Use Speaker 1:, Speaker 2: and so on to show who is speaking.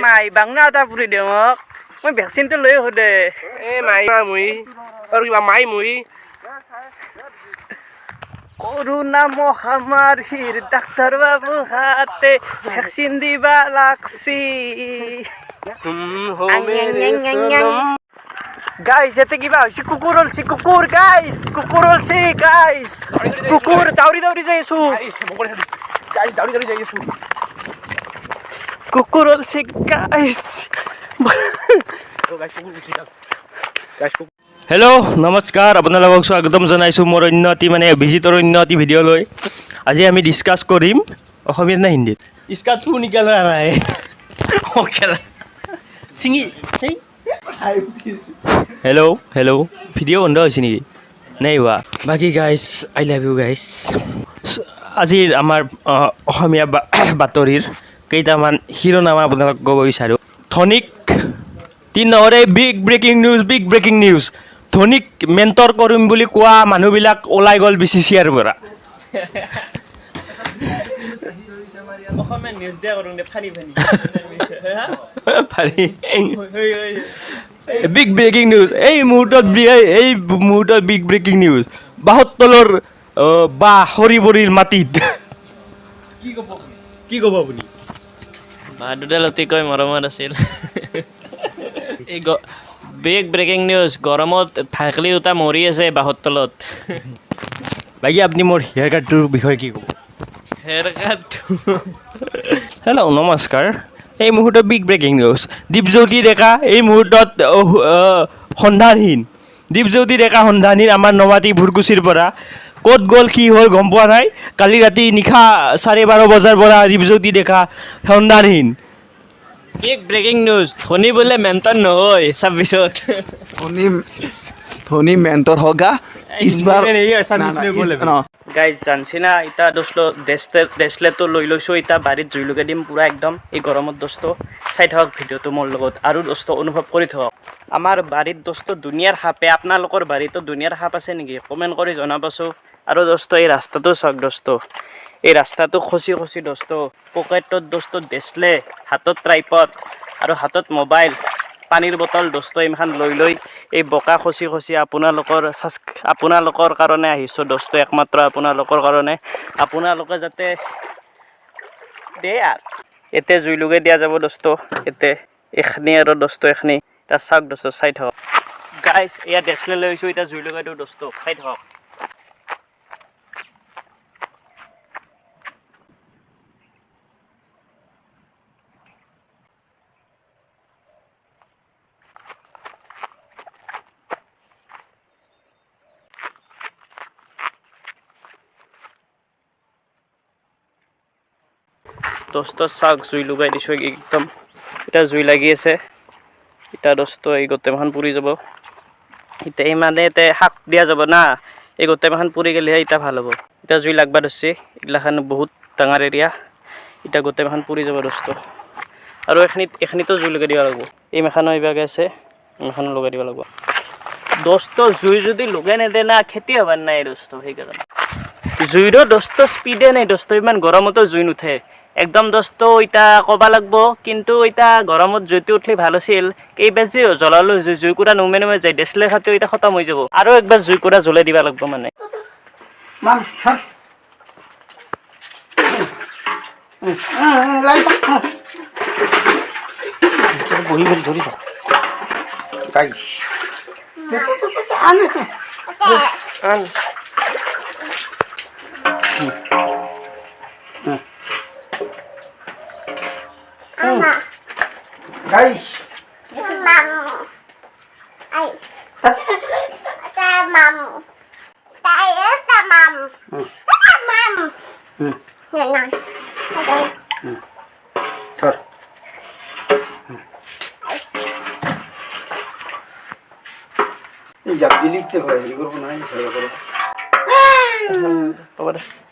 Speaker 1: মাই বাংনা এটা পুৰি দিওঁ মোক মই ভেকচিনটো লৈ আহোঁ দে
Speaker 2: মাই মই আৰু কিবা মাই মই
Speaker 1: কৰোণা মহামাৰীৰ ডাক্তৰ বাবু হাতে ভেকচিন দিবা লাগছি গাইজ ইয়াতে কিবা হৈছে কুকুৰ ওলছি কুকুৰ গাইজ কুকুৰ ওলছি গাইজ কুকুৰ দাউৰি দাউৰি যাই আছো কুকুৰ ওলছি গাইজ
Speaker 3: হেল্ল' নমস্কাৰ আপোনালোকক স্বাগতম জনাইছোঁ মোৰ অন্য এটি ভিজিটৰ অন্য এটি ভিডিঅ'লৈ আজি আমি ডিছকাছ কৰিম অসমীয়াত নে হিন্দীত ইছকা থু নিকাল ৰহা হে চিঙি হেল্ল' ভিডিঅ' বন্ধ হৈছে নেকি নাই হোৱা বাকী guys I love you guys আজিৰ আমাৰ অসমীয়া বাতৰিৰ কেইটামান শিৰোনামা আপোনালোকক ক'ব বিচাৰোঁ ধনিক 3 নম্বৰে বিগ ব্ৰেকিং নিউজ ধনিক মেণ্টৰ কৰিম বুলি কোৱা মানুহবিলাক ওলাই গ'ল BCCR পৰা বিগ ব্ৰেকিং নিউজ এই মুহূৰ্তত বিগ ব্ৰেকিং নিউজ বাঁহৰ তলৰ বা সৰিবৰিৰ মাটিত কি ক'ব আপুনি
Speaker 4: দুডাল অতিকৈ মৰমৰ আছিল এই বিগ ব্ৰেকিং নিউজ গৰমত ভাকলি দুটা মৰি আছে বাঁহৰ তলত
Speaker 3: বাকী আপুনি মোৰ হেয়াৰ কাটটোৰ বিষয়ে কি ক'ব
Speaker 4: হেয়াৰ কাটটো
Speaker 3: হেল্ল' নমস্কাৰ এই মুহূৰ্তত বিগ ব্ৰেকিং নিউজ দীপজ্যোতি ডেকা এই মুহূৰ্তত সন্ধানহীন দীপজ্যোতি ডেকা সন্ধানহীন আমাৰ নমাটি ভুৰকুচিৰ পৰা ক'ত গ'ল কি হ'ল গম পোৱা নাই কালি ৰাতি নিশা 12:30 বজাৰ পৰা দীপজ্যোতি ডেকা সন্ধানহীন
Speaker 4: বিগ ব্ৰেকিং নিউজ ধনী বোলে মেণ্টৰ নহয় 26ত
Speaker 5: ধনী মেণ্টৰ হগা
Speaker 1: গাইজ জানছি না ইটা দোস্ত ডেছলেটটো লৈ লৈছোঁ ইটা বাৰীত জুই লগাই দিম পূৰা একদম এই গৰমত দোস্ত চাই থাকক ভিডিঅ'টো মোৰ লগত আৰু দোস্ত অনুভৱ কৰি থাকক আমাৰ বাৰীত দোস্ত দুনিয়াৰ সাপে আপোনালোকৰ বাৰীতো দুনিয়াৰ সাপ আছে নেকি কমেণ্ট কৰি জনাবচোন আৰু দোস্ত এই ৰাস্তাটো চাওক দোস্ত এই ৰাস্তাটো খচি দোস্ত পকেটত দোস্ত ডেছলে হাতত ট্ৰাইপড আৰু হাতত মোবাইল পানীৰ বটল দোস্ত ইমান লৈ এই বোকা খচি আপোনালোকৰ কাৰণে আহিছোঁ দোস্ত একমাত্ৰ আপোনালোকৰ কাৰণে আপোনালোকে যাতে দে আৰু এতে জুই লগাই দিয়া যাব দোস্ত এতে এখনি আৰু দোস্ত এখনি এটা চাওক দোস্ত চাই থাকক গাইজ এয়া ডেছলে লৈ আহিছোঁ এতিয়া জুই লগাই দিওঁ দোস্ত চাই থাকক দোস্ত চাওক জুই লগাই দিছোঁ একদম এতিয়া জুই লাগি আছে এতিয়া দোস্ত এই গোটেইমাখান পুৰি যাব এতিয়া ইমানে এতিয়া শাক দিয়া যাব না এই গোটেইমাখান পুৰি গ'লেহে এতিয়া ভাল হ'ব এতিয়া জুই লাগবা ধৰছি এইগিলাখান বহুত ডাঙৰ এৰিয়া এতিয়া গোটেইমাখান পুৰি যাব দোস্ত আৰু এইখিনিতো জুই লগাই দিব লাগিব এই মেখানো এইভাগে আছে এইখানো লগাই দিব লাগিব দোস্ত জুই যদি লগাই নেদে না খেতি হ'বাৰ নাই দোস্ত সেইকাৰণে জুইৰো দোস্ত স্পীডে নাই দোস্ত ইমান গৰমতো জুই নুঠে একদম দোস্ত ইটা ক'বা লাগব কিন্তু ইটা গৰমত জুইটো উঠলি ভাল আছিল কেইবাৰ যে জ্বলালো জুইকুৰা নুমে যায় ডেছলে খাতেও ইটা খতম হৈ যাব আৰু একবাৰ জুইকুৰা জ্বলাই দিবা লাগব মানে
Speaker 5: Guys, जब दिल्ली ते भाई गुरु बनाई है